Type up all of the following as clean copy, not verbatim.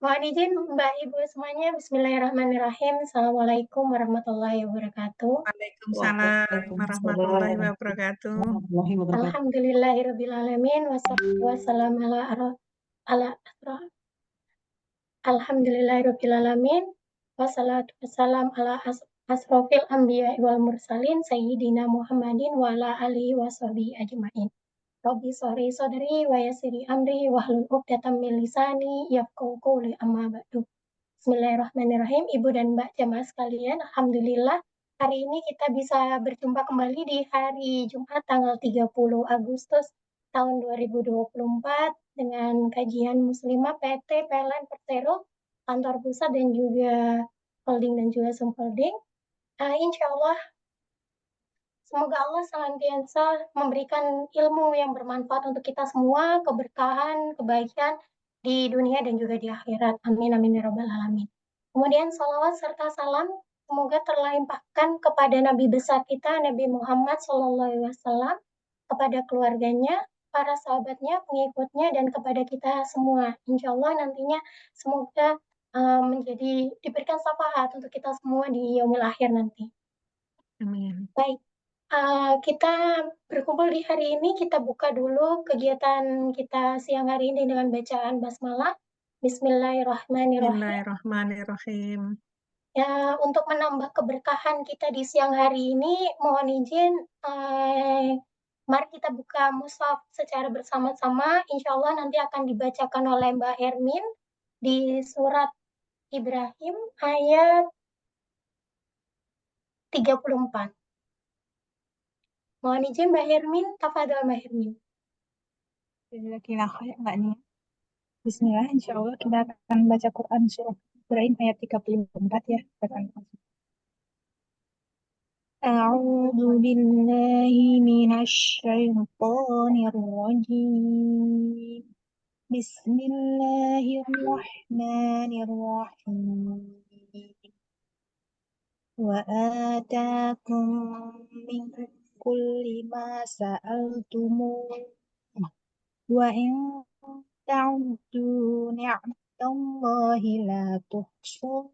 Mohon izin Mbak, Ibu semuanya, bismillahirrahmanirrahim. Assalamualaikum warahmatullahi wabarakatuh. Waalaikumsalam Waalaikumsalam warahmatullahi wabarakatuh. warahmatullahi wabarakatuh. Alhamdulillahirrabbilalamin. Wassalatu wassalamu ala alhamdulillahirrabbilalamin. Wassalatu wassalam ala asrofil anbiya wal mursalin sayyidina Muhammadin wa ala alihi wa sahbihi ajma'in. Rabbi sholli sodri wa yassiri amri wahlul 'uqdatam min lisani yafqahu qawli amma ba'du. Bismillahirrahmanirrahim, Ibu dan Mbak jamaah sekalian, Alhamdulillah hari ini kita bisa berjumpa kembali di hari Jumat tanggal 30 Agustus tahun 2024 dengan kajian Muslimah PT PLN Persero, kantor pusat dan juga holding dan juga subholding. Insya Allah semoga Allah senantiasa memberikan ilmu yang bermanfaat untuk kita semua, keberkahan, kebaikan di dunia dan juga di akhirat. Amin, amin, ya rabbal alamin. Kemudian salawat serta salam semoga terlimpahkan kepada Nabi besar kita, Nabi Muhammad SAW, kepada keluarganya, para sahabatnya, pengikutnya, dan kepada kita semua. Insya Allah nantinya semoga diberikan syafaat untuk kita semua di yaumil akhir nanti. Amin. Baik. Kita berkumpul di hari ini, kita buka dulu kegiatan kita siang hari ini dengan bacaan basmalah. Bismillahirrahmanirrahim. Bismillahirrahmanirrahim. Ya, untuk menambah keberkahan kita di siang hari ini, mohon izin, mari kita buka mushaf secara bersama-sama. Insya Allah nanti akan dibacakan oleh Mbak Hermin di surat Ibrahim ayat 34. Mohon izin Mbak Hermin, tafadhol Mbak Hermin. Jazakallah khair Mbak Nia. Bismillah, insya Allah kita akan baca Quran surah Ibrahim ayat 34 ya. A'udzu billahi minasy syaithanir rajim. Bismillahirrahmanirrahim. Wa atakum min kulli ma sa'altumuh wa in ta'uddu ni'matallahi la tuhsuha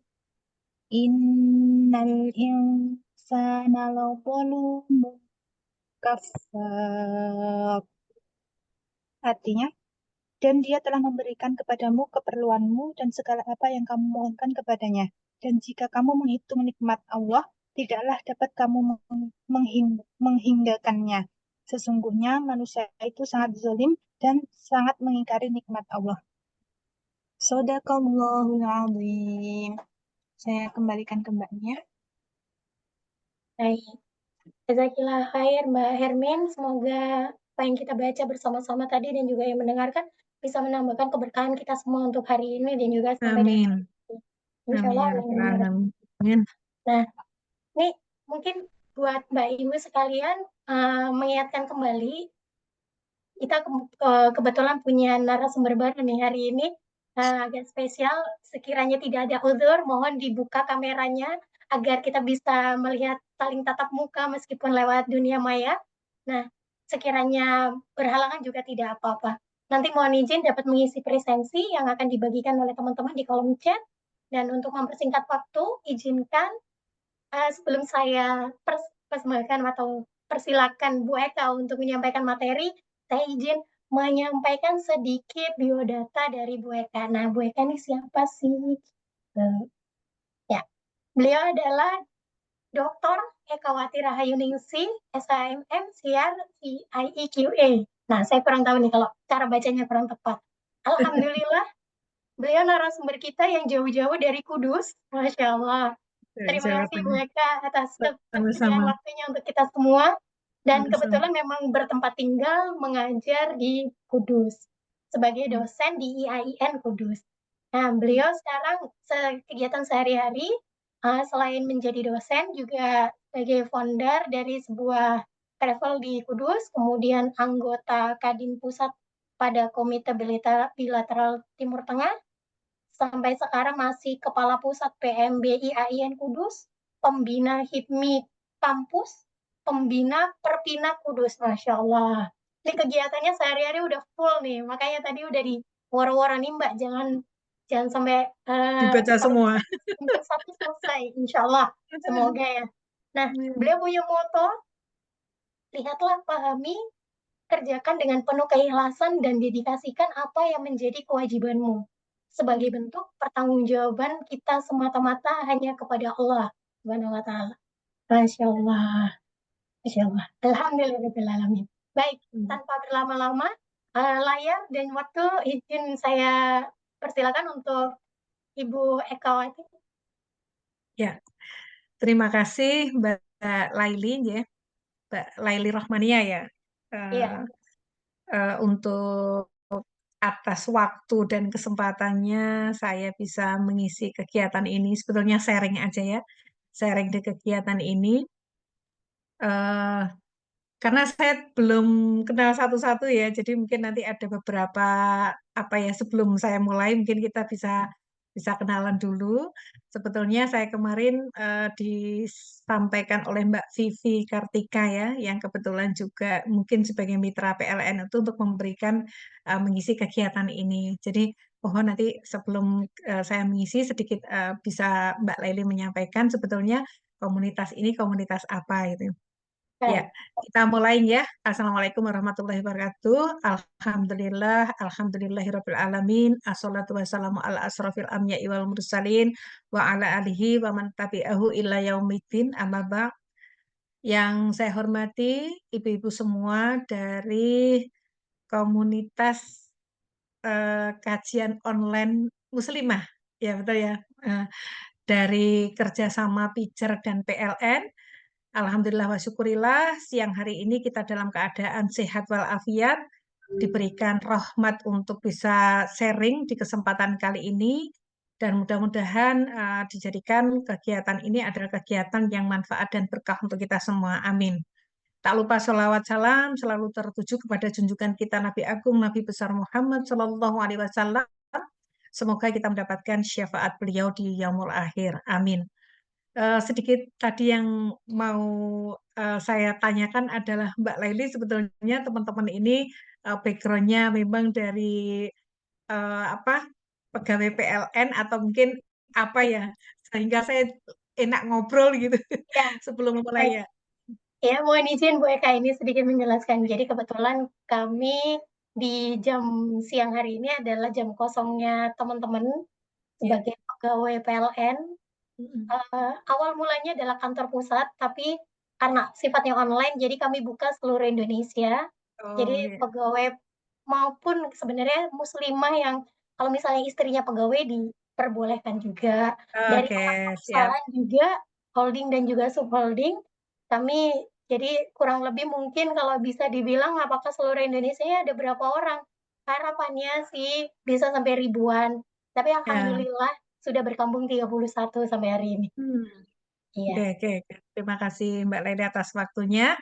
innal insana ladzalumun kafar. Artinya, dan dia telah memberikan kepadamu keperluanmu dan segala apa yang kamu mohonkan kepadanya. Dan jika kamu menghitung nikmat Allah, tidaklah dapat kamu menghinggakannya. Sesungguhnya manusia itu sangat zalim dan sangat mengingkari nikmat Allah. Shadaqallahul azim. Saya kembalikan ke Mbak Nia. Baik. Jazakillah khair Mbak Hermin. Semoga apa yang kita baca bersama-sama tadi dan juga yang mendengarkan bisa menambahkan keberkahan kita semua untuk hari ini dan juga sampai di Amin. Insya Allah. Amin. Nah, ini mungkin buat Mbak Ibu sekalian mengingatkan kembali, kita kebetulan punya narasumber baru nih hari ini, agak spesial. Sekiranya tidak ada uzur, mohon dibuka kameranya agar kita bisa melihat saling tatap muka meskipun lewat dunia maya. Nah, sekiranya berhalangan juga tidak apa-apa. Nanti mohon izin dapat mengisi presensi yang akan dibagikan oleh teman-teman di kolom chat. Dan untuk mempersingkat waktu, izinkan sebelum saya persembahkan atau persilakan Bu Eka untuk menyampaikan materi, saya izin menyampaikan sedikit biodata dari Bu Eka. Nah, Bu Eka ini siapa sih? Ya, beliau adalah Dr. Ekawati Rahayuningsih, SHMM, SIAR, CIEQA. Nah, saya kurang tahu nih kalau cara bacanya kurang tepat. Alhamdulillah, beliau narasumber kita yang jauh-jauh dari Kudus. Masya Allah. Terima kasih Bu Eka atas ketersediaan waktunya untuk kita semua. Dan kebetulan memang bertempat tinggal mengajar di Kudus sebagai dosen di IAIN Kudus. Nah, beliau sekarang kegiatan sehari-hari selain menjadi dosen juga sebagai founder dari sebuah travel di Kudus, kemudian anggota Kadin Pusat pada Komite Bilateral Timur Tengah, sampai sekarang masih Kepala Pusat PMBI AIN Kudus, Pembina HIPMI Kampus, Pembina Perpina Kudus, Masya Allah. Ini kegiatannya sehari-hari udah full nih, makanya tadi udah di waro-waro nih Mbak, jangan Jangan sampai Dibaca semua. untuk satu selesai, insya Allah. Semoga ya. Nah, beliau punya moto, lihatlah, pahami, kerjakan dengan penuh keikhlasan dan dedikasikan apa yang menjadi kewajibanmu. Sebagai bentuk pertanggungjawaban kita semata-mata hanya kepada Allah Subhanahu wa taala. Masya Allah. Masya Allah. Alhamdulillahirrahmanirrahim. Baik, tanpa berlama-lama, layar dan waktu izin saya persilakan untuk Ibu Ekawati. Ya, terima kasih Mbak Laili ya, Mbak Laili Rohmania ya, Iya, untuk atas waktu dan kesempatannya saya bisa mengisi kegiatan ini. Sebetulnya sharing aja ya, sharing di kegiatan ini. eh, Karena saya belum kenal satu-satu ya, jadi mungkin nanti ada beberapa apa ya sebelum saya mulai mungkin kita bisa bisa kenalan dulu. Sebetulnya saya kemarin disampaikan oleh Mbak Vivi Kartika ya, yang kebetulan juga mungkin sebagai mitra PLN itu untuk memberikan mengisi kegiatan ini. Jadi mohon nanti sebelum saya mengisi sedikit bisa Mbak Laili menyampaikan sebetulnya komunitas ini komunitas apa gitu. Ya, baik. kita mulai ya. Assalamualaikum warahmatullahi wabarakatuh. Alhamdulillah, alhamdulillahirabbil alamin. Assalatu wassalamu ala asrofil anbiya'i wal mursalin wa ala alihi wa man tabi'ahu illa yaumiddin. Amma ba'd. Yang saya hormati ibu-ibu semua dari komunitas kajian online muslimah. Ya, betul ya. Eh, dari kerjasama Pijer dan PLN. Alhamdulillah wa syukurillah, siang hari ini kita dalam keadaan sehat walafiat, diberikan rahmat untuk bisa sharing di kesempatan kali ini, dan mudah-mudahan dijadikan kegiatan ini adalah kegiatan yang manfaat dan berkah untuk kita semua. Amin. Tak lupa sholawat salam selalu tertuju kepada junjungan kita Nabi Agung, Nabi besar Muhammad Shallallahu Alaihi Wasallam. Semoga kita mendapatkan syafaat beliau di yaumul akhir. Amin. Sedikit tadi yang mau saya tanyakan adalah Mbak Laili sebetulnya teman-teman ini backgroundnya memang dari apa pegawai PLN atau mungkin apa ya sehingga saya enak ngobrol gitu Ya, sebelum mulai baik. ya. Ya, mohon izin Bu Eka ini sedikit menjelaskan. Jadi kebetulan kami di jam siang hari ini adalah jam kosongnya teman-teman Ya. sebagai pegawai PLN. Mm-mm. Awal mulanya adalah kantor pusat, tapi karena sifatnya online, jadi kami buka seluruh Indonesia. Jadi Oh ya. pegawai maupun sebenarnya muslimah yang kalau misalnya istrinya pegawai diperbolehkan juga. Dari Oke, anak siap. perusahaan juga, holding dan juga subholding, kami jadi kurang lebih mungkin kalau bisa dibilang apakah seluruh Indonesia ya ada berapa orang. Harapannya sih bisa sampai ribuan. Tapi Ya. alhamdulillah sudah berkembang 31 sampai hari ini. Hmm. Oke, Iya. oke. Terima kasih Mbak Laili atas waktunya.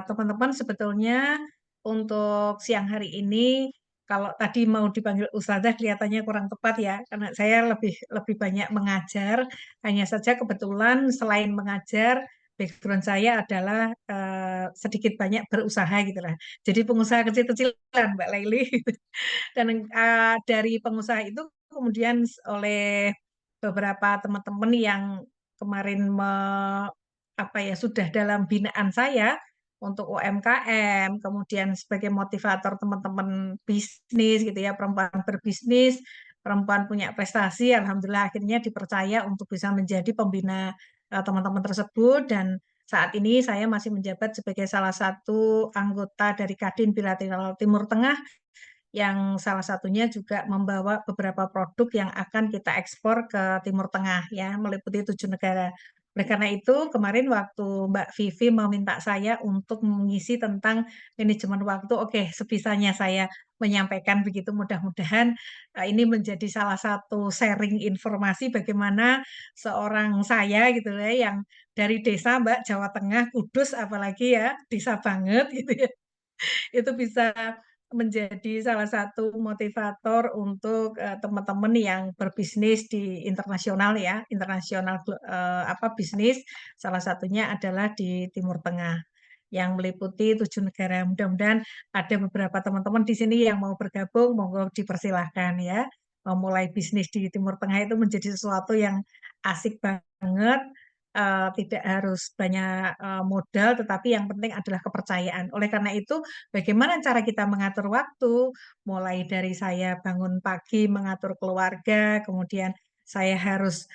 Teman-teman sebetulnya untuk siang hari ini kalau tadi mau dipanggil ustazah kelihatannya kurang tepat ya karena saya lebih lebih banyak mengajar, hanya saja kebetulan selain mengajar background saya adalah sedikit banyak berusaha gitu lah, jadi pengusaha kecil-kecilan Mbak Laili. Dan dari pengusaha itu kemudian oleh beberapa teman-teman yang kemarin apa ya sudah dalam binaan saya untuk UMKM, kemudian sebagai motivator teman-teman bisnis gitu ya, perempuan berbisnis, perempuan punya prestasi, alhamdulillah akhirnya dipercaya untuk bisa menjadi pembina teman-teman tersebut dan saat ini saya masih menjabat sebagai salah satu anggota dari Kadin Bilateral Timur Tengah yang salah satunya juga membawa beberapa produk yang akan kita ekspor ke Timur Tengah ya, meliputi 7 negara. Oleh karena itu, kemarin waktu Mbak Vivi meminta saya untuk mengisi tentang manajemen waktu, oke, sebisanya saya menyampaikan begitu. Mudah-mudahan ini menjadi salah satu sharing informasi bagaimana seorang saya gitu ya, yang dari desa Mbak Jawa Tengah, Kudus apalagi ya, desa banget gitu ya, itu bisa menjadi salah satu motivator untuk teman-teman yang berbisnis di internasional ya, internasional apa bisnis, salah satunya adalah di Timur Tengah yang meliputi 7 negara. Mudah-mudahan ada beberapa teman-teman di sini yang mau bergabung, monggo dipersilahkan ya. memulai bisnis di Timur Tengah itu menjadi sesuatu yang asik banget. Tidak harus banyak modal, tetapi yang penting adalah kepercayaan. Oleh karena itu, bagaimana cara kita mengatur waktu, mulai dari saya bangun pagi, mengatur keluarga, kemudian saya harus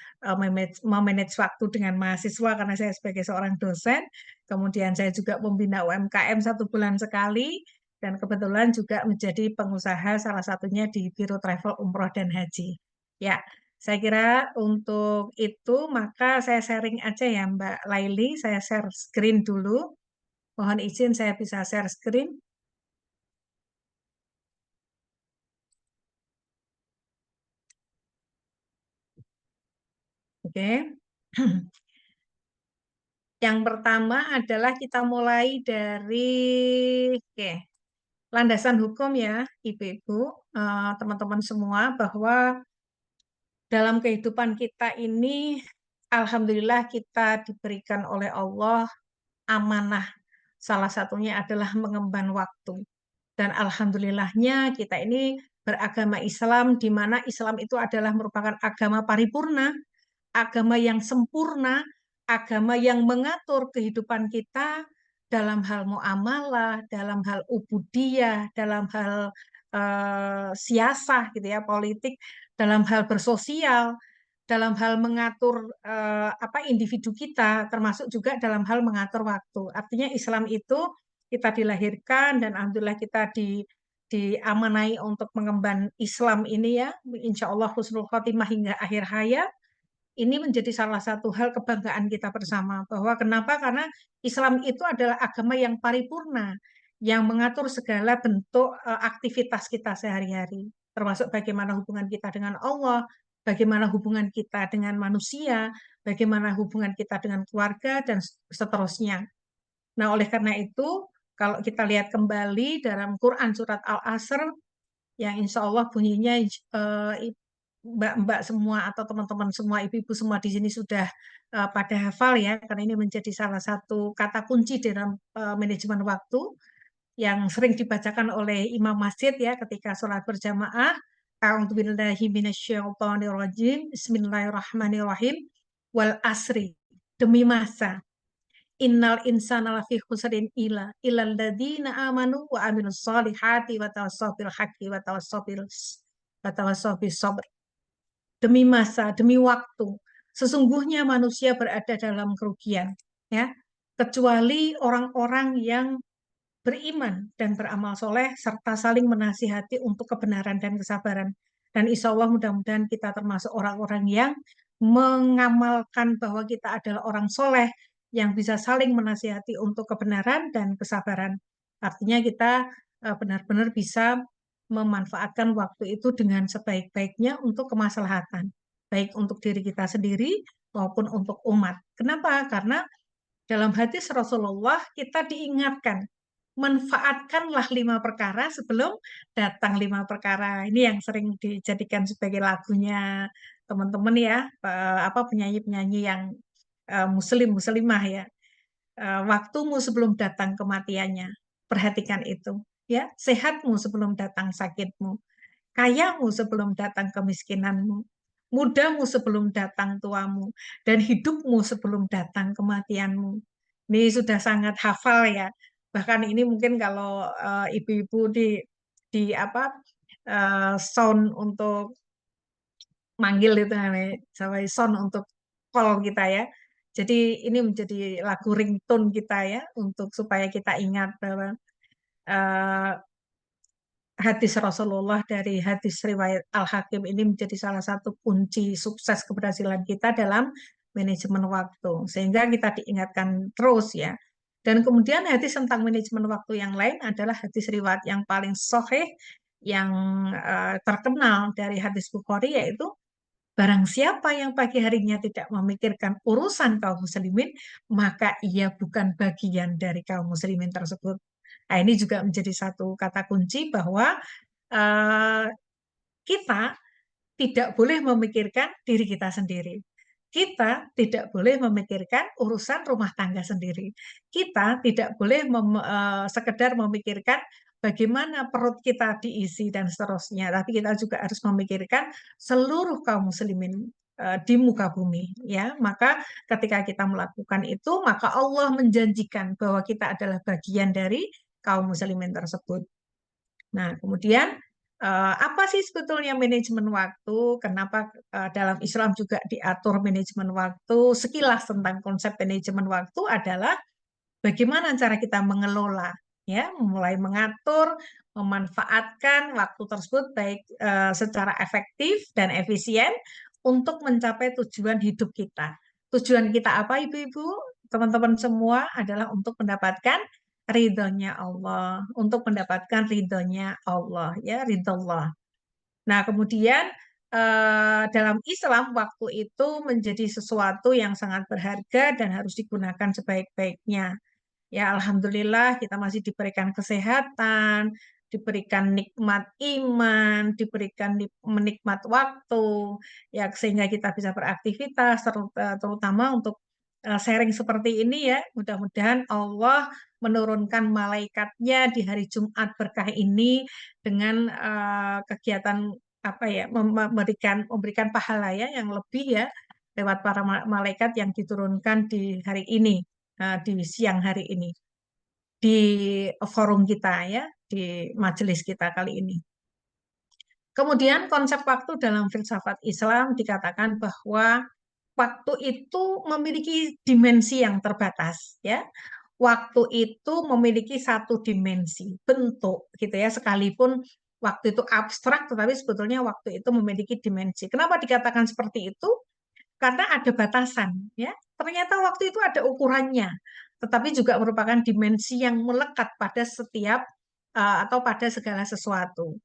memanage waktu dengan mahasiswa karena saya sebagai seorang dosen, kemudian saya juga membina UMKM 1 bulan sekali, dan kebetulan juga menjadi pengusaha salah satunya di Biro Travel Umroh dan Haji. Ya, saya kira untuk itu maka saya sharing aja ya Mbak Laili, saya share screen dulu. Mohon izin saya bisa share screen. Oke. Yang pertama adalah kita mulai dari oke, landasan hukum ya, Ibu-ibu, teman-teman semua, bahwa dalam kehidupan kita ini, alhamdulillah kita diberikan oleh Allah amanah. Salah satunya adalah mengemban waktu. Dan alhamdulillahnya kita ini beragama Islam, di mana Islam itu adalah merupakan agama paripurna, agama yang sempurna, agama yang mengatur kehidupan kita dalam hal muamalah, dalam hal ubudiyah, dalam hal siasah gitu ya, politik, dalam hal bersosial, dalam hal mengatur individu kita, termasuk juga dalam hal mengatur waktu. Artinya Islam itu kita dilahirkan dan alhamdulillah kita diamanai untuk mengemban Islam ini ya, insya Allah husnul khotimah hingga akhir hayat. Ini menjadi salah satu hal kebanggaan kita bersama, bahwa kenapa? Karena Islam itu adalah agama yang paripurna, yang mengatur segala bentuk aktivitas kita sehari-hari, termasuk bagaimana hubungan kita dengan Allah, bagaimana hubungan kita dengan manusia, bagaimana hubungan kita dengan keluarga, dan seterusnya. Nah, oleh karena itu, kalau kita lihat kembali dalam Quran surat Al-Asr, yang insya Allah bunyinya mbak-mbak semua atau teman-teman semua, ibu-ibu semua di sini sudah pada hafal ya, karena ini menjadi salah satu kata kunci dalam manajemen waktu yang sering dibacakan oleh imam masjid ya ketika sholat berjamaah. A'udzubillahi minasyaitonirrajim. Bismillahirrahmanirrahim. Wal asri. Demi masa. Innal insana lafi khusrin ilal ladzina amanu wa amilus solihati wa tawassaw bil haqqi wa tawassaw bis sabr. Demi masa, demi waktu. Sesungguhnya manusia berada dalam kerugian, ya, kecuali orang-orang yang beriman dan beramal soleh serta saling menasihati untuk kebenaran dan kesabaran. Dan insya Allah mudah-mudahan kita termasuk orang-orang yang mengamalkan bahwa kita adalah orang soleh yang bisa saling menasihati untuk kebenaran dan kesabaran. Artinya kita benar-benar bisa memanfaatkan waktu itu dengan sebaik-baiknya untuk kemaslahatan, baik untuk diri kita sendiri maupun untuk umat. Kenapa? Karena dalam hadis Rasulullah kita diingatkan, manfaatkanlah 5 perkara sebelum datang 5 perkara. Ini yang sering dijadikan sebagai lagunya teman-teman ya, penyanyi-penyanyi yang muslimah ya. Waktumu sebelum datang kematiannya. Perhatikan itu. Ya, sehatmu sebelum datang sakitmu, kayamu sebelum datang kemiskinanmu, mudamu sebelum datang tuamu, dan hidupmu sebelum datang kematianmu. Ini sudah sangat hafal ya. Bahkan ini mungkin kalau ibu-ibu di sound untuk manggil itu namanya sound untuk call kita ya. Jadi ini menjadi lagu ringtone kita ya untuk supaya kita ingat bahwa eh, hadis Rasulullah dari hadis riwayat Al-Hakim ini menjadi salah satu kunci sukses keberhasilan kita dalam manajemen waktu. Sehingga kita diingatkan terus ya. Dan kemudian hadis tentang manajemen waktu yang lain adalah hadis riwayat yang paling sahih, yang terkenal dari hadis Bukhari, yaitu barang siapa yang pagi harinya tidak memikirkan urusan kaum muslimin, maka ia bukan bagian dari kaum muslimin tersebut. Nah, ini juga menjadi satu kata kunci bahwa eh, kita tidak boleh memikirkan diri kita sendiri. Kita tidak boleh memikirkan urusan rumah tangga sendiri. Kita tidak boleh sekedar memikirkan bagaimana perut kita diisi dan seterusnya, tapi kita juga harus memikirkan seluruh kaum muslimin di muka bumi, ya. Maka ketika kita melakukan itu, maka Allah menjanjikan bahwa kita adalah bagian dari kaum muslimin tersebut. Nah, kemudian apa sih sebetulnya manajemen waktu? Kenapa dalam Islam juga diatur manajemen waktu? Sekilas tentang konsep manajemen waktu adalah bagaimana cara kita mengelola, ya, mulai mengatur, memanfaatkan waktu tersebut baik secara efektif dan efisien untuk mencapai tujuan hidup kita. Tujuan kita apa, Ibu-ibu? Teman-teman semua adalah untuk mendapatkan ridhonya Allah, untuk mendapatkan ridhonya Allah, ya, ridho Allah. Nah, kemudian dalam Islam waktu itu menjadi sesuatu yang sangat berharga dan harus digunakan sebaik-baiknya. Ya, alhamdulillah kita masih diberikan kesehatan, diberikan nikmat iman, diberikan menikmat waktu, ya sehingga kita bisa beraktivitas, terutama untuk sharing seperti ini ya. Mudah-mudahan Allah menurunkan malaikatnya di hari Jumat berkah ini dengan kegiatan apa ya, memberikan pahala ya yang lebih ya lewat para malaikat yang diturunkan di hari ini, di siang hari ini, di forum kita ya, di majelis kita kali ini. Kemudian konsep waktu dalam filsafat Islam dikatakan bahwa waktu itu memiliki dimensi yang terbatas ya. Waktu itu memiliki satu dimensi, bentuk gitu ya, sekalipun waktu itu abstrak tetapi sebetulnya waktu itu memiliki dimensi. Kenapa dikatakan seperti itu? Karena ada batasan ya. Ternyata waktu itu ada ukurannya, tetapi juga merupakan dimensi yang melekat pada setiap atau pada segala sesuatu.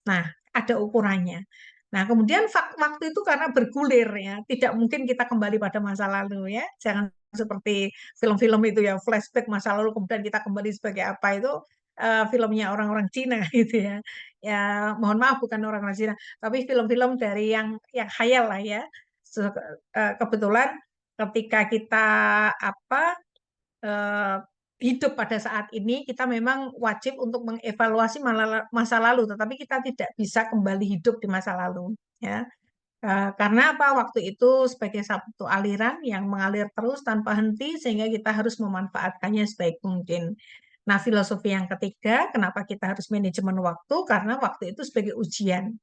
Nah, ada ukurannya. Nah, kemudian waktu itu karena bergulir ya, tidak mungkin kita kembali pada masa lalu ya. Jangan seperti film-film itu ya, flashback masa lalu kemudian kita kembali sebagai apa itu filmnya orang-orang Cina gitu ya. Ya, mohon maaf bukan orang-orang Cina, tapi film-film dari yang khayal lah ya. Kebetulan ketika kita apa eh, hidup pada saat ini, kita memang wajib untuk mengevaluasi masa lalu, tetapi kita tidak bisa kembali hidup di masa lalu, ya. Karena apa? Waktu itu sebagai satu aliran yang mengalir terus tanpa henti, sehingga kita harus memanfaatkannya sebaik mungkin. Nah, filosofi yang ketiga, kenapa kita harus manajemen waktu? Karena waktu itu sebagai ujian.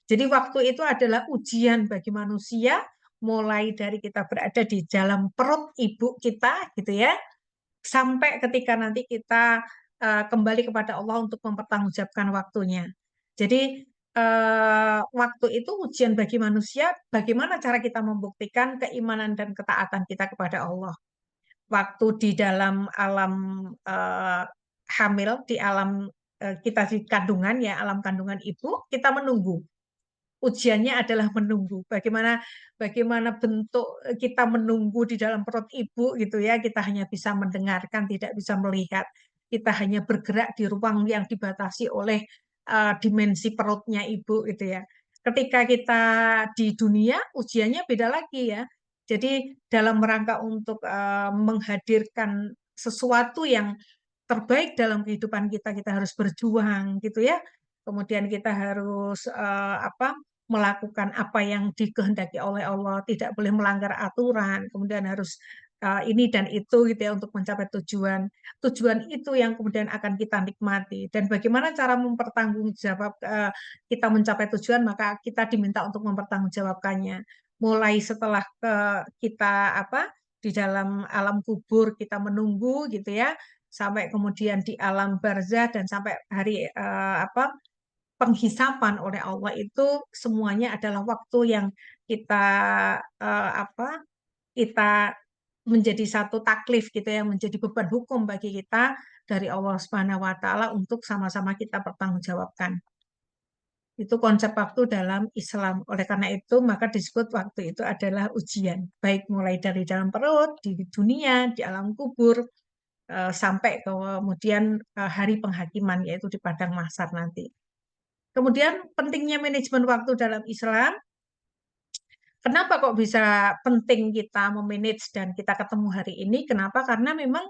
Jadi waktu itu adalah ujian bagi manusia, mulai dari kita berada di dalam perut ibu kita, gitu ya, sampai ketika nanti kita kembali kepada Allah untuk mempertanggungjawabkan waktunya. Jadi waktu itu ujian bagi manusia, bagaimana cara kita membuktikan keimanan dan ketaatan kita kepada Allah. Waktu di dalam alam eh, hamil, di alam kita di kandungan ya, alam kandungan ibu, kita menunggu. Ujiannya adalah menunggu. Bagaimana bentuk kita menunggu di dalam perut ibu gitu ya. Kita hanya bisa mendengarkan, tidak bisa melihat. Kita hanya bergerak di ruang yang dibatasi oleh dimensi perutnya ibu gitu ya. Ketika kita di dunia, ujiannya beda lagi ya. Jadi dalam rangka untuk menghadirkan sesuatu yang terbaik dalam kehidupan kita, kita harus berjuang gitu ya. Kemudian kita harus melakukan apa yang dikehendaki oleh Allah, tidak boleh melanggar aturan, kemudian harus ini dan itu gitu ya untuk mencapai tujuan. Tujuan itu yang kemudian akan kita nikmati. Dan bagaimana cara mempertanggungjawab kita mencapai tujuan, maka kita diminta untuk mempertanggungjawabkannya. Mulai setelah kita di dalam alam kubur kita menunggu gitu ya, sampai kemudian di alam barzah dan sampai hari penghisapan oleh Allah itu semuanya adalah waktu yang kita eh, apa kita menjadi satu taklif gitu ya, menjadi beban hukum bagi kita dari Allah Subhanahu wa taala untuk sama-sama kita pertanggungjawabkan. Itu konsep waktu dalam Islam. Oleh karena itu, maka disebut waktu itu adalah ujian, baik mulai dari dalam perut, di dunia, di alam kubur, sampai kemudian hari penghakiman, yaitu di padang mahsyar nanti. Kemudian pentingnya manajemen waktu dalam Islam. Kenapa kok bisa penting kita memanage dan kita ketemu hari ini? Kenapa? Karena memang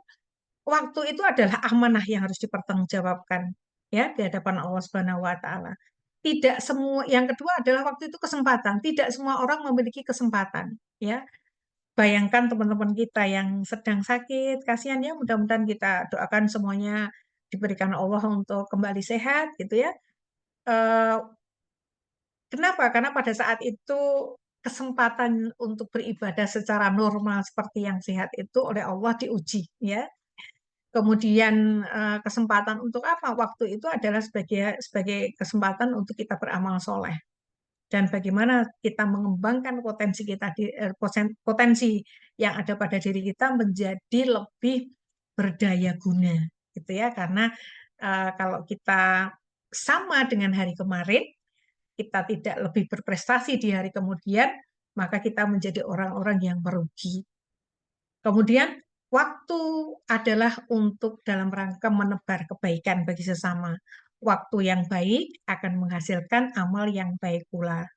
waktu itu adalah amanah yang harus dipertanggungjawabkan. ya di hadapan Allah Subhanahu wa taala. Tidak semua, yang kedua adalah waktu itu kesempatan. Tidak semua orang memiliki kesempatan, ya. Bayangkan teman-teman kita yang sedang sakit, kasihan ya, mudah-mudahan kita doakan semuanya diberikan Allah untuk kembali sehat gitu ya. Eh, Kenapa? Karena pada saat itu kesempatan untuk beribadah secara normal seperti yang sehat itu oleh Allah diuji, ya. Kemudian kesempatan untuk apa? Waktu itu adalah sebagai sebagai kesempatan untuk kita beramal soleh dan bagaimana kita mengembangkan potensi kita potensi yang ada pada diri kita menjadi lebih berdaya guna, gitu ya. Karena kalau kita sama dengan hari kemarin, kita tidak lebih berprestasi di hari kemudian, maka kita menjadi orang-orang yang merugi. Kemudian, waktu adalah untuk dalam rangka menebar kebaikan bagi sesama. Waktu yang baik akan menghasilkan amal yang baik pula.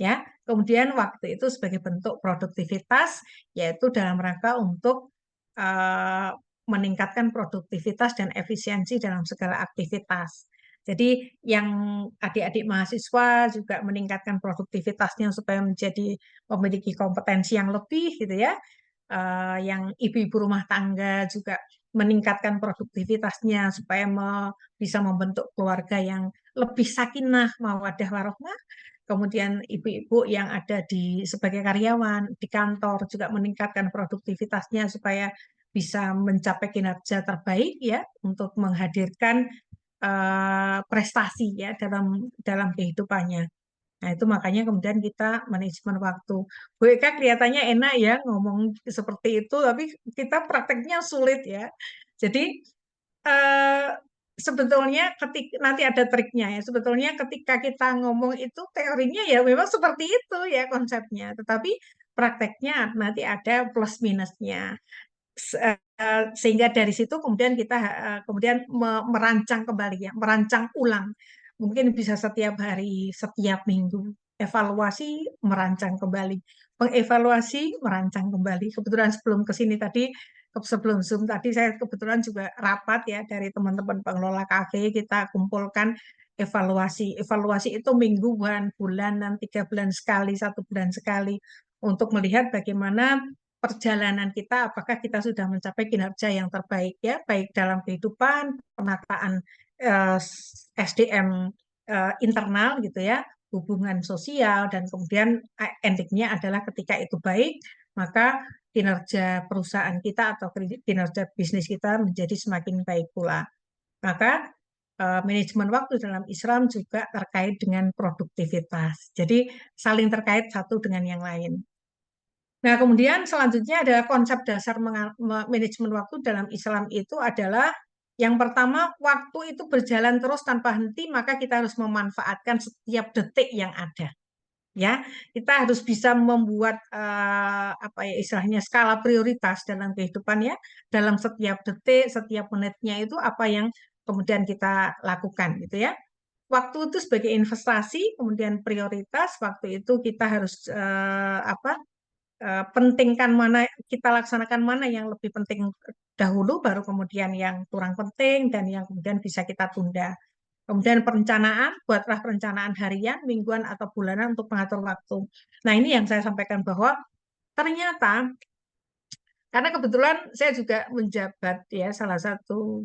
Ya, kemudian waktu itu sebagai bentuk produktivitas, yaitu dalam rangka untuk meningkatkan produktivitas dan efisiensi dalam segala aktivitas. Jadi yang adik-adik mahasiswa juga meningkatkan produktivitasnya supaya menjadi memiliki kompetensi yang lebih gitu ya. Yang ibu-ibu rumah tangga juga meningkatkan produktivitasnya supaya bisa membentuk keluarga yang lebih sakinah, mawaddah warahmah. Kemudian ibu-ibu yang ada sebagai karyawan di kantor juga meningkatkan produktivitasnya supaya bisa mencapai kinerja terbaik ya untuk menghadirkan prestasi ya dalam dalam kehidupannya. Nah, itu makanya kemudian kita manajemen waktu. Bu Eka kelihatannya enak ya ngomong seperti itu, tapi kita prakteknya sulit ya. Jadi eh, sebetulnya ketika nanti ada triknya ya. Sebetulnya ketika kita ngomong itu teorinya ya memang seperti itu ya konsepnya, tetapi prakteknya nanti ada plus minusnya. Sehingga dari situ kemudian kita kemudian merancang kembali ya, merancang ulang. Mungkin bisa setiap hari, setiap minggu. Evaluasi, merancang kembali. Mengevaluasi, merancang kembali. Kebetulan sebelum ke sini tadi, sebelum Zoom tadi, saya kebetulan juga rapat ya dari teman-teman pengelola kafe, kita kumpulkan evaluasi. Evaluasi itu mingguan, bulanan, 3 bulan sekali, 1 bulan sekali. Untuk melihat bagaimana perjalanan kita, apakah kita sudah mencapai kinerja yang terbaik ya, baik dalam kehidupan, penataan SDM internal gitu ya, hubungan sosial, dan kemudian endingnya adalah ketika itu baik, maka kinerja perusahaan kita atau kinerja bisnis kita menjadi semakin baik pula. Maka manajemen waktu dalam Islam juga terkait dengan produktivitas. Jadi saling terkait satu dengan yang lain. Nah, kemudian selanjutnya ada konsep dasar manajemen waktu dalam Islam itu adalah yang pertama, waktu itu berjalan terus tanpa henti, maka kita harus memanfaatkan setiap detik yang ada. Ya, kita harus bisa membuat apa ya istilahnya skala prioritas dalam kehidupan ya, dalam setiap detik, setiap menitnya itu apa yang kemudian kita lakukan gitu ya. Waktu itu sebagai investasi, kemudian prioritas, waktu itu kita harus pentingkan mana, kita laksanakan mana yang lebih penting dahulu, baru kemudian yang kurang penting dan yang kemudian bisa kita tunda. Kemudian perencanaan, buatlah perencanaan harian, mingguan, atau bulanan untuk mengatur waktu. Nah, ini yang saya sampaikan bahwa ternyata, karena kebetulan saya juga menjabat ya salah satu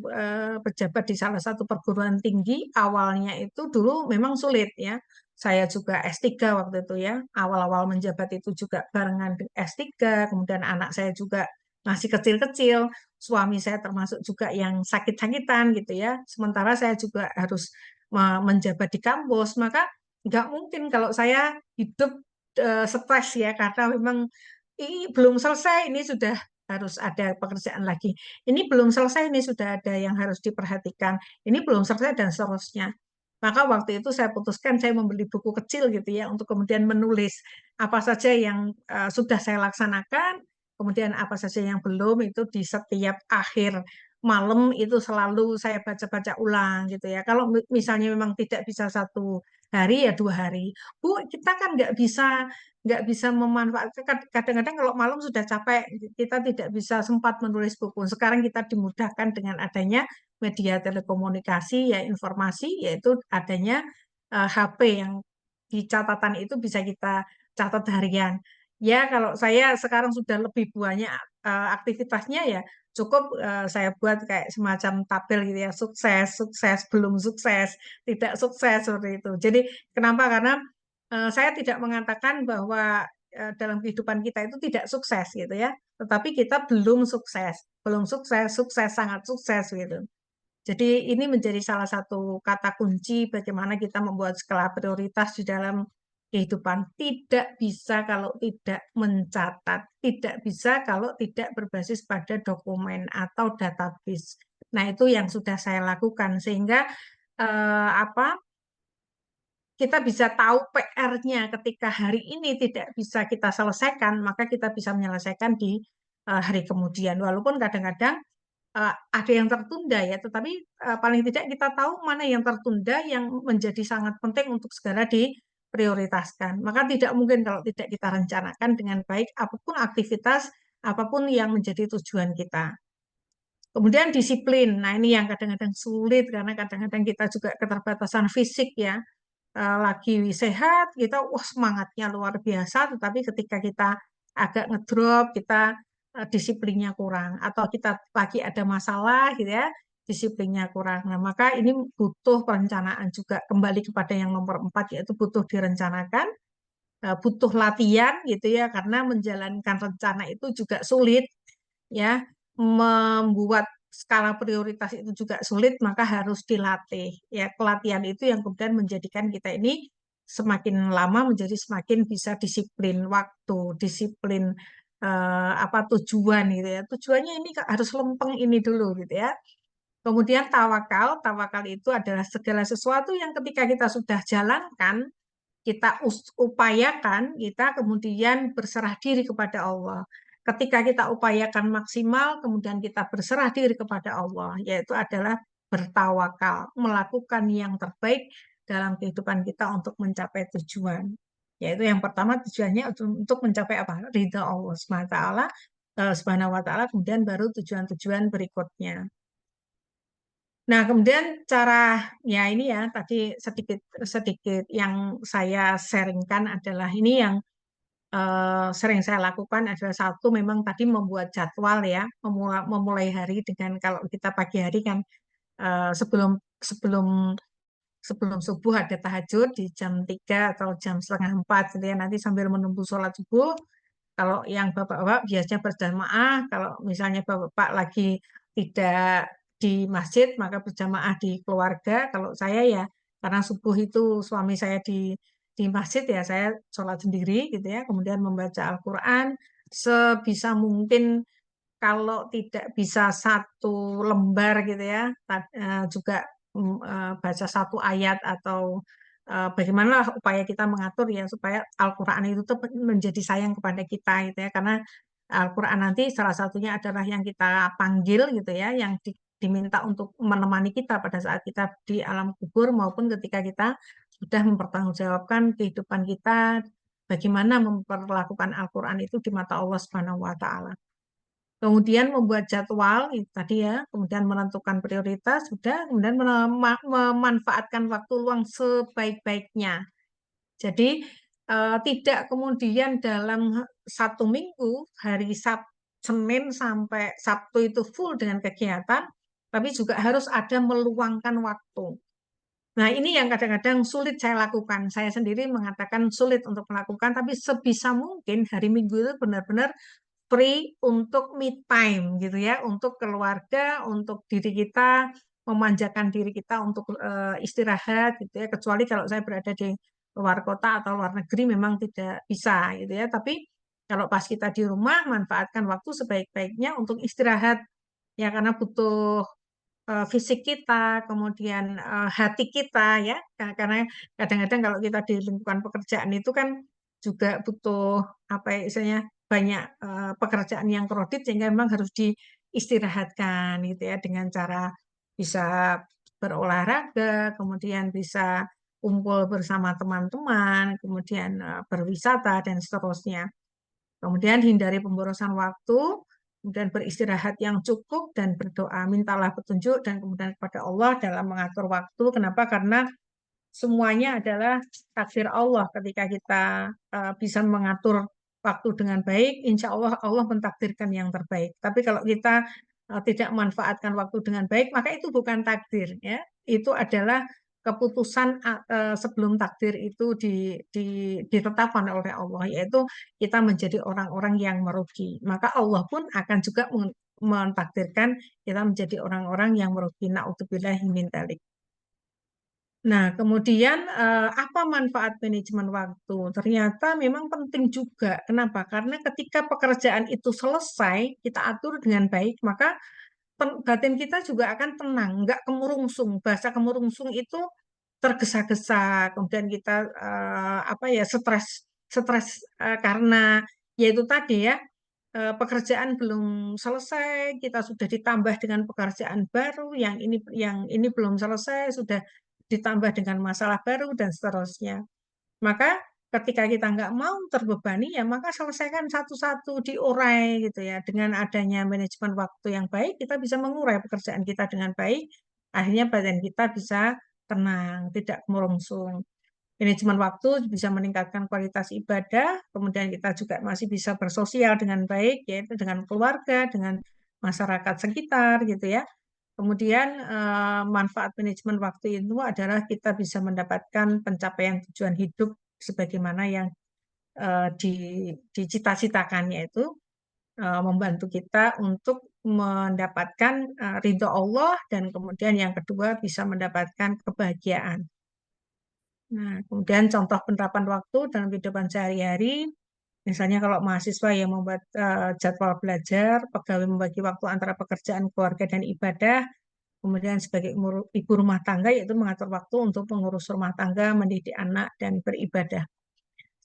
pejabat di salah satu perguruan tinggi, awalnya itu dulu memang sulit ya. Saya juga S3 waktu itu ya. Awal-awal menjabat itu juga barengan S3, kemudian anak saya juga masih kecil-kecil, suami saya termasuk juga yang sakit-sakitan gitu ya. Sementara saya juga harus menjabat di kampus, maka nggak mungkin kalau saya hidup stres ya, karena memang ini belum selesai, ini sudah harus ada pekerjaan lagi. Ini belum selesai, ini sudah ada yang harus diperhatikan. Ini belum selesai dan seterusnya. Maka waktu itu saya putuskan saya membeli buku kecil gitu ya untuk kemudian menulis apa saja yang sudah saya laksanakan, kemudian apa saja yang belum, itu di setiap akhir malam itu selalu saya baca-baca ulang gitu ya. Kalau misalnya memang tidak bisa 1 hari ya 2 hari. Bu, kita kan nggak bisa memanfaatkan, kadang-kadang kalau malam sudah capek kita tidak bisa sempat menulis buku. Sekarang kita dimudahkan dengan adanya media telekomunikasi ya informasi, yaitu adanya HP yang di catatan itu bisa kita catat harian. Ya kalau saya sekarang sudah lebih banyak aktivitasnya ya cukup saya buat kayak semacam tabel gitu ya, sukses, sukses, belum sukses, tidak sukses seperti itu. Jadi kenapa? Karena saya tidak mengatakan bahwa dalam kehidupan kita itu tidak sukses gitu ya, tetapi kita belum sukses, belum sukses, sukses, sangat sukses gitu. Jadi ini menjadi salah satu kata kunci bagaimana kita membuat skala prioritas di dalam kehidupan. Tidak bisa kalau tidak mencatat, tidak bisa kalau tidak berbasis pada dokumen atau database. Nah, itu yang sudah saya lakukan sehingga apa kita bisa tahu PR-nya ketika hari ini tidak bisa kita selesaikan, maka kita bisa menyelesaikan di hari kemudian. Walaupun kadang-kadang ada yang tertunda ya, tetapi paling tidak kita tahu mana yang tertunda yang menjadi sangat penting untuk segera diprioritaskan. Maka tidak mungkin kalau tidak kita rencanakan dengan baik apapun aktivitas, apapun yang menjadi tujuan kita. Kemudian disiplin. Nah, ini yang kadang-kadang sulit karena kadang-kadang kita juga keterbatasan fisik ya. Lagi sehat, kita wah semangatnya luar biasa, tetapi ketika kita agak ngedrop, kita disiplinnya kurang, atau kita lagi ada masalah gitu ya, disiplinnya kurang. Nah, maka ini butuh perencanaan juga kembali kepada yang nomor 4 yaitu butuh direncanakan, butuh latihan gitu ya, karena menjalankan rencana itu juga sulit ya, membuat skala prioritas itu juga sulit, maka harus dilatih. Ya, pelatihan itu yang kemudian menjadikan kita ini semakin lama menjadi semakin bisa disiplin waktu, disiplin apa tujuan gitu ya. Tujuannya ini harus lempeng ini dulu gitu ya. Kemudian tawakal, tawakal itu adalah segala sesuatu yang ketika kita sudah jalankan, kita upayakan, kita kemudian berserah diri kepada Allah. Ketika kita upayakan maksimal, kemudian kita berserah diri kepada Allah, yaitu adalah bertawakal, melakukan yang terbaik dalam kehidupan kita untuk mencapai tujuan. Yaitu yang pertama tujuannya untuk mencapai apa? Ridha Allah Subhanahu wa taala, kemudian baru tujuan-tujuan berikutnya. Nah, kemudian cara ya ini ya tadi sedikit sedikit yang saya sharingkan adalah ini yang sering saya lakukan adalah satu memang tadi membuat jadwal ya, memulai hari dengan kalau kita pagi hari kan sebelum sebelum sebelum subuh ada tahajud di jam 3 atau jam setengah 4 gitu ya, nanti sambil menunggu sholat subuh. Kalau yang bapak-bapak biasanya berjamaah, kalau misalnya bapak-bapak lagi tidak di masjid, maka berjamaah di keluarga. Kalau saya ya, karena subuh itu suami saya di masjid ya, saya sholat sendiri gitu ya, kemudian membaca Al-Quran sebisa mungkin. Kalau tidak bisa satu lembar gitu ya, juga baca satu ayat atau bagaimana upaya kita mengatur ya supaya Al-Quran itu tetap menjadi sayang kepada kita gitu ya, karena Al-Quran nanti salah satunya adalah yang kita panggil gitu ya, yang diminta untuk menemani kita pada saat kita di alam kubur maupun ketika kita sudah mempertanggungjawabkan kehidupan kita, bagaimana memperlakukan Al-Quran itu di mata Allah Subhanahu wa Ta'ala. Kemudian membuat jadwal itu tadi ya, kemudian menentukan prioritas, sudah, kemudian memanfaatkan waktu luang sebaik-baiknya. Jadi tidak kemudian dalam satu minggu hari Senin sampai Sabtu itu full dengan kegiatan, tapi juga harus ada meluangkan waktu. Nah, ini yang kadang-kadang sulit saya lakukan. Saya sendiri mengatakan sulit untuk melakukan, tapi sebisa mungkin hari Minggu itu benar-benar free untuk me time gitu ya, untuk keluarga, untuk diri kita, memanjakan diri kita untuk istirahat gitu ya. Kecuali kalau saya berada di luar kota atau luar negeri memang tidak bisa gitu ya. Tapi kalau pas kita di rumah, manfaatkan waktu sebaik-baiknya untuk istirahat ya, karena butuh fisik kita, kemudian hati kita ya, karena kadang-kadang kalau kita di lingkungan pekerjaan itu kan juga butuh apa ya istilahnya banyak pekerjaan yang kredit sehingga memang harus diistirahatkan gitu ya dengan cara bisa berolahraga, kemudian bisa kumpul bersama teman-teman, kemudian berwisata dan seterusnya. Kemudian hindari pemborosan waktu, kemudian beristirahat yang cukup dan berdoa, mintalah petunjuk dan kemudian kepada Allah dalam mengatur waktu. Kenapa? Karena semuanya adalah takdir Allah. Ketika kita bisa mengatur waktu dengan baik, insya Allah Allah mentakdirkan yang terbaik. Tapi kalau kita tidak memanfaatkan waktu dengan baik, maka itu bukan takdir, ya. Itu adalah keputusan sebelum takdir itu ditetapkan oleh Allah, yaitu kita menjadi orang-orang yang merugi. Maka Allah pun akan juga mentakdirkan kita menjadi orang-orang yang merugi. Na'udzubillahi min dzalik. Nah, kemudian apa manfaat manajemen waktu? Ternyata memang penting juga. Kenapa? Karena ketika pekerjaan itu selesai, kita atur dengan baik, maka batin kita juga akan tenang, nggak kemurungsung. Bahasa kemurungsung itu tergesa-gesa, kemudian kita apa ya, stres, stres karena yaitu tadi ya, pekerjaan belum selesai, kita sudah ditambah dengan pekerjaan baru, yang ini belum selesai, sudah ditambah dengan masalah baru dan seterusnya. Maka ketika kita nggak mau terbebani, ya maka selesaikan satu-satu, diurai gitu ya. Dengan adanya manajemen waktu yang baik, kita bisa mengurai pekerjaan kita dengan baik. Akhirnya badan kita bisa tenang, tidak merungsung. Manajemen waktu bisa meningkatkan kualitas ibadah, kemudian kita juga masih bisa bersosial dengan baik, yaitu dengan keluarga, dengan masyarakat sekitar gitu ya. Kemudian manfaat manajemen waktu itu adalah kita bisa mendapatkan pencapaian tujuan hidup sebagaimana yang dicita-citakan, yaitu membantu kita untuk mendapatkan ridho Allah dan kemudian yang kedua bisa mendapatkan kebahagiaan. Nah, kemudian contoh penerapan waktu dalam kehidupan sehari-hari, misalnya kalau mahasiswa yang membuat jadwal belajar, pegawai membagi waktu antara pekerjaan, keluarga, dan ibadah, kemudian sebagai ibu rumah tangga yaitu mengatur waktu untuk mengurus rumah tangga, mendidik anak, dan beribadah.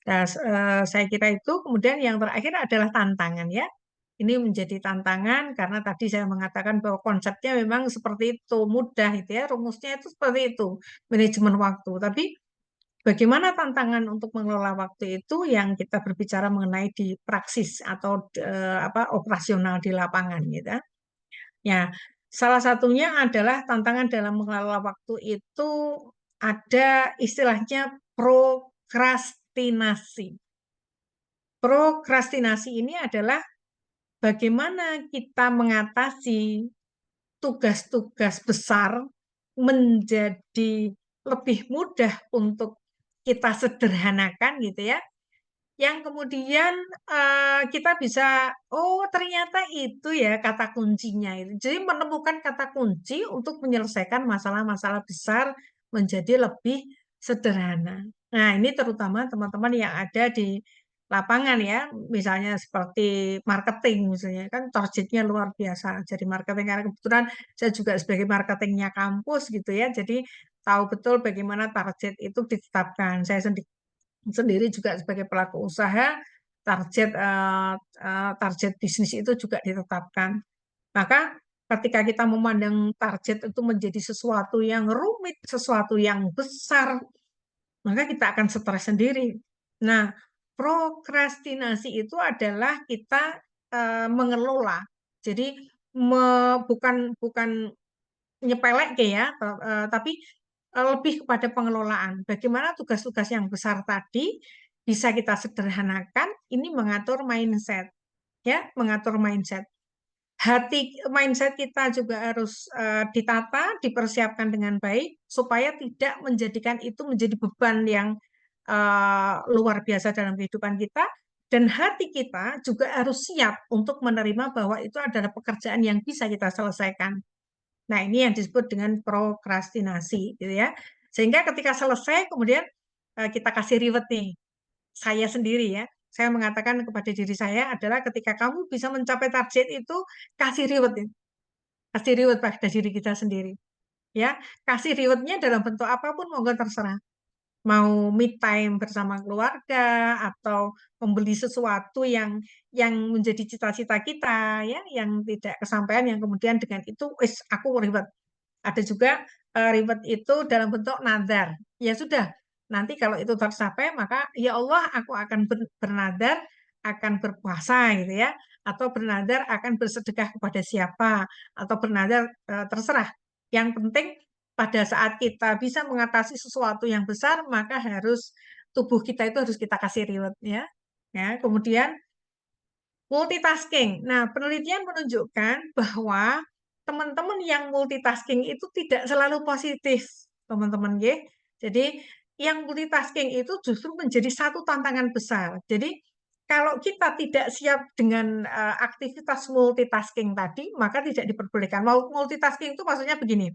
Nah, saya kira itu. Kemudian yang terakhir adalah tantangan ya. Ini menjadi tantangan karena tadi saya mengatakan bahwa konsepnya memang seperti itu, mudah itu ya, rumusnya itu seperti itu, manajemen waktu. Tapi bagaimana tantangan untuk mengelola waktu itu yang kita berbicara mengenai di praksis atau operasional di lapangan gitu. Ya, salah satunya adalah tantangan dalam mengelola waktu itu ada istilahnya prokrastinasi. Prokrastinasi ini adalah bagaimana kita mengatasi tugas-tugas besar menjadi lebih mudah untuk kita sederhanakan gitu ya, yang kemudian kita bisa, oh ternyata itu ya kata kuncinya itu. Jadi menemukan kata kunci untuk menyelesaikan masalah-masalah besar menjadi lebih sederhana. Nah, ini terutama teman-teman yang ada di lapangan ya, misalnya seperti marketing misalnya, kan targetnya luar biasa. Jadi marketing, karena kebetulan saya juga sebagai marketingnya kampus gitu ya, jadi tahu betul bagaimana target itu ditetapkan. Saya sendiri juga sebagai pelaku usaha, target bisnis itu juga ditetapkan. Maka ketika kita memandang target itu menjadi sesuatu yang rumit, sesuatu yang besar, maka kita akan stres sendiri. Nah, prokrastinasi itu adalah kita mengelola. Jadi bukan nyepelek ya, tapi lebih kepada pengelolaan. Bagaimana tugas-tugas yang besar tadi bisa kita sederhanakan, ini mengatur mindset, ya, mengatur mindset. Mindset kita juga harus ditata, dipersiapkan dengan baik supaya tidak menjadikan itu menjadi beban yang luar biasa dalam kehidupan kita, dan hati kita juga harus siap untuk menerima bahwa itu adalah pekerjaan yang bisa kita selesaikan. Nah, ini yang disebut dengan prokrastinasi, gitu ya. Sehingga ketika selesai, kemudian kita kasih reward nih. Saya sendiri ya, saya mengatakan kepada diri saya adalah ketika kamu bisa mencapai target itu, kasih reward ya. Kasih reward pada diri kita sendiri. Ya, kasih rewardnya dalam bentuk apapun, monggo terserah. Mau me time bersama keluarga atau membeli sesuatu yang menjadi cita-cita kita ya, yang tidak kesampaian, yang kemudian dengan itu aku reward. Ada juga reward itu dalam bentuk nazar. Ya sudah, nanti kalau itu tercapai maka ya Allah aku akan bernazar akan berpuasa gitu ya, atau bernadar akan bersedekah kepada siapa, atau bernadar terserah. Yang penting pada saat kita bisa mengatasi sesuatu yang besar, maka harus tubuh kita itu harus kita kasih reward ya. Ya, kemudian multitasking. Nah, penelitian menunjukkan bahwa teman-teman yang multitasking itu tidak selalu positif, teman-teman ya. Jadi, yang multitasking itu justru menjadi satu tantangan besar. Jadi, kalau kita tidak siap dengan aktivitas multitasking tadi, maka tidak diperbolehkan. Multitasking itu maksudnya begini.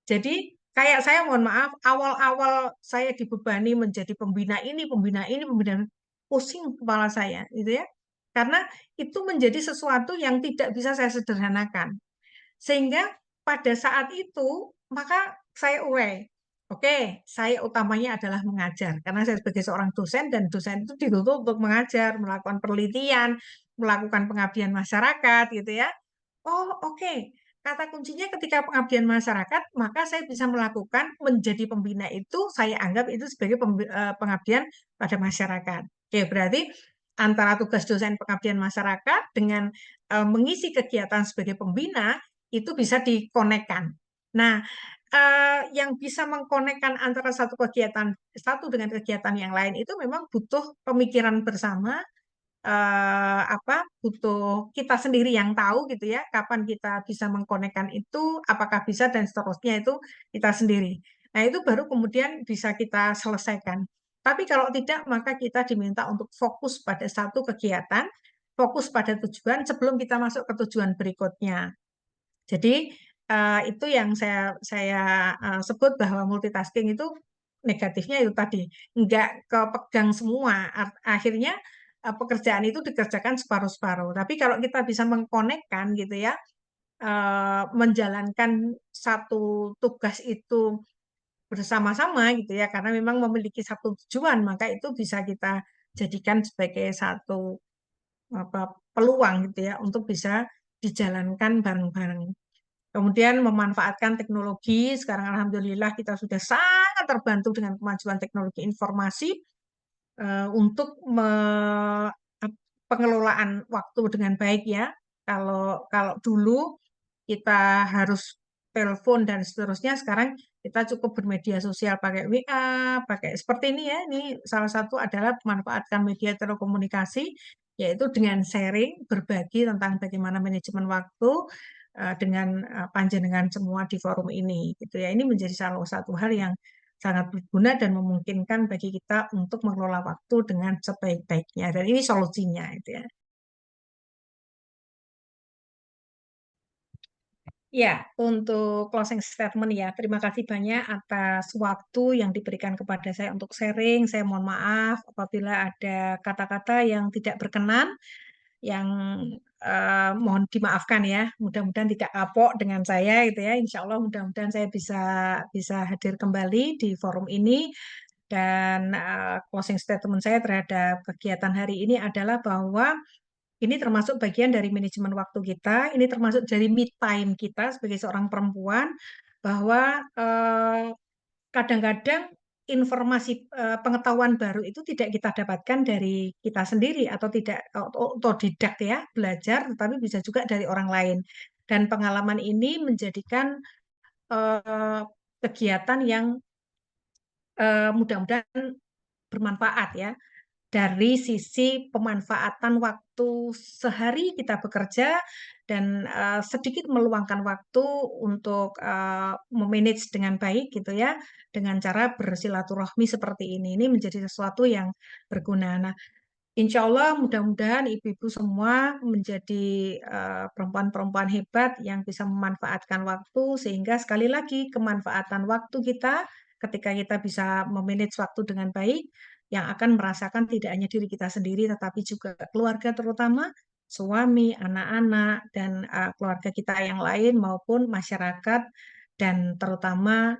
Jadi, kayak saya mohon maaf, awal-awal saya dibebani menjadi pembina ini, pembina ini, pembina ini, pusing kepala saya, gitu ya. Karena itu menjadi sesuatu yang tidak bisa saya sederhanakan. Sehingga pada saat itu, maka saya urai. Oke, saya utamanya adalah mengajar. Karena saya sebagai seorang dosen, dan dosen itu dituntut untuk mengajar, melakukan penelitian, melakukan pengabdian masyarakat, gitu ya. Oh, oke. Kata kuncinya ketika pengabdian masyarakat, maka saya bisa melakukan menjadi pembina itu, saya anggap itu sebagai pengabdian pada masyarakat. Oke, berarti antara tugas dosen pengabdian masyarakat dengan mengisi kegiatan sebagai pembina, itu bisa dikonekkan. Nah, yang bisa mengkonekkan antara satu kegiatan satu dengan kegiatan yang lain itu memang butuh pemikiran bersama, butuh kita sendiri yang tahu gitu ya, kapan kita bisa mengkonekkan itu, apakah bisa dan seterusnya itu kita sendiri. Nah, itu baru kemudian bisa kita selesaikan. Tapi kalau tidak, maka kita diminta untuk fokus pada satu kegiatan, fokus pada tujuan sebelum kita masuk ke tujuan berikutnya. Jadi itu yang saya sebut bahwa multitasking itu negatifnya itu tadi, nggak kepegang semua. Akhirnya pekerjaan itu dikerjakan separuh-separuh. Tapi kalau kita bisa mengkonekkan gitu ya, menjalankan satu tugas itu bersama-sama gitu ya, karena memang memiliki satu tujuan, maka itu bisa kita jadikan sebagai satu peluang gitu ya untuk bisa dijalankan bareng-bareng. Kemudian memanfaatkan teknologi, sekarang alhamdulillah kita sudah sangat terbantu dengan kemajuan teknologi informasi untuk pengelolaan waktu dengan baik ya. Kalau kalau dulu kita harus telepon dan seterusnya, sekarang kita cukup bermedia sosial pakai WA, pakai seperti ini ya. Ini salah satu adalah memanfaatkan media telekomunikasi, yaitu dengan sharing, berbagi tentang bagaimana manajemen waktu dengan panjenengan semua di forum ini, gitu ya. Ini menjadi salah satu hal yang sangat berguna dan memungkinkan bagi kita untuk mengelola waktu dengan sebaik-baiknya. Dan ini solusinya, itu ya. Ya, untuk closing statement ya, terima kasih banyak atas waktu yang diberikan kepada saya untuk sharing. Saya mohon maaf apabila ada kata-kata yang tidak berkenan, yang mohon dimaafkan ya. Mudah-mudahan tidak kapok dengan saya gitu ya. Insya Allah mudah-mudahan saya bisa bisa hadir kembali di forum ini. Dan closing statement saya terhadap kegiatan hari ini adalah bahwa ini termasuk bagian dari manajemen waktu kita, ini termasuk dari me time kita sebagai seorang perempuan, bahwa kadang-kadang informasi pengetahuan baru itu tidak kita dapatkan dari kita sendiri atau tidak otodidak ya belajar, tetapi bisa juga dari orang lain. Dan pengalaman ini menjadikan kegiatan yang mudah-mudahan bermanfaat ya dari sisi pemanfaatan waktu sehari kita bekerja dan sedikit meluangkan waktu untuk memanage dengan baik gitu ya, dengan cara bersilaturahmi seperti ini menjadi sesuatu yang berguna. Nah, insya Allah mudah-mudahan ibu-ibu semua menjadi perempuan-perempuan hebat yang bisa memanfaatkan waktu, sehingga sekali lagi kemanfaatan waktu kita ketika kita bisa memanage waktu dengan baik, yang akan merasakan tidak hanya diri kita sendiri tetapi juga keluarga, terutama suami, anak-anak, dan keluarga kita yang lain maupun masyarakat, dan terutama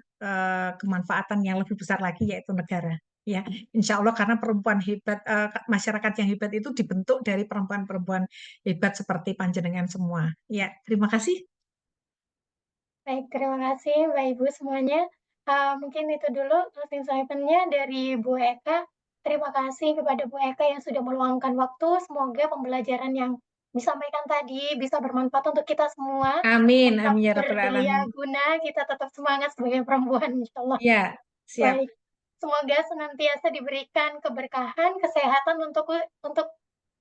kemanfaatan yang lebih besar lagi yaitu negara. Ya, insya Allah karena perempuan hebat, masyarakat yang hebat itu dibentuk dari perempuan-perempuan hebat seperti panjenengan semua. Ya, terima kasih. Baik, terima kasih Mbak Ibu semuanya. Mungkin itu dulu closing statement-nya dari Bu Eka. Terima kasih kepada Bu Eka yang sudah meluangkan waktu. Semoga pembelajaran yang disampaikan tadi bisa bermanfaat untuk kita semua. Amin, Tetap amin ya rabbal berdaya alamin. guna, kita tetap semangat sebagai perempuan, insya Allah. Ya, siap. Baik, semoga senantiasa diberikan keberkahan, kesehatan untuk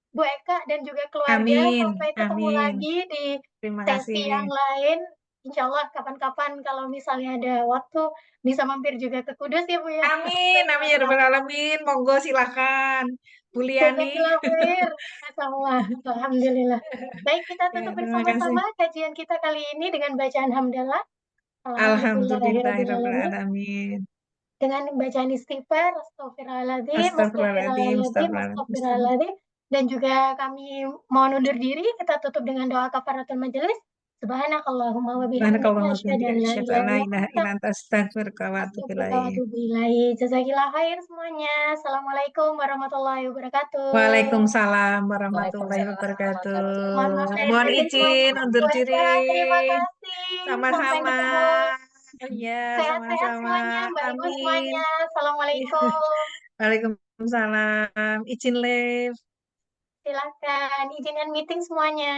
Bu Eka dan juga keluarga. Amin, Sampai ketemu amin. lagi di Terima sesi yang kasih. lain. Insya Allah kapan-kapan kalau misalnya ada waktu bisa mampir juga ke Kudus ya Bu ya. Amin, amin ya rabbal alamin. Monggo silakan, Bu Liani. Jazakillah khair. Masya Allah. Alhamdulillah. Baik, kita Ya, tutup terima kasih. bersama-sama kajian kita kali ini dengan bacaan hamdalah. Alhamdulillah rabbil Alhamdulillahirrahmanirrahim. alamin. Dengan bacaan istighfar, astagfirullahaladzim, Astagfirullahaladzim, astagfirullahaladzim, astagfirullahaladzim. astagfirullahaladzim. Dan juga kami mohon undur diri, kita tutup dengan doa kafaratul majelis. Subhanakallahumma wa bihamdika Subhanakallahumma wa asyhadu bihamdika an la asyhadu an ilaha la illa ilaha anta illa anta astaghfiruka wa atubu astaghfiruka wa ilaik. atubu ilaik. Jazakillah khair semuanya. Assalamualaikum warahmatullahi wabarakatuh. Waalaikumsalam warahmatullahi Waalaikumsalam wabarakatuh. Mohon maaf lahir Mohon batin semuanya. izin undur Bu diri. Eka, terima kasih. Sampai Sama-sama. ketemu. Iya, Sehat-sehat sama-sama. semuanya, Mbak Ibu Amin. semuanya. Assalamualaikum. Waalaikumsalam. Izin live. Silakan, izinkan meeting semuanya.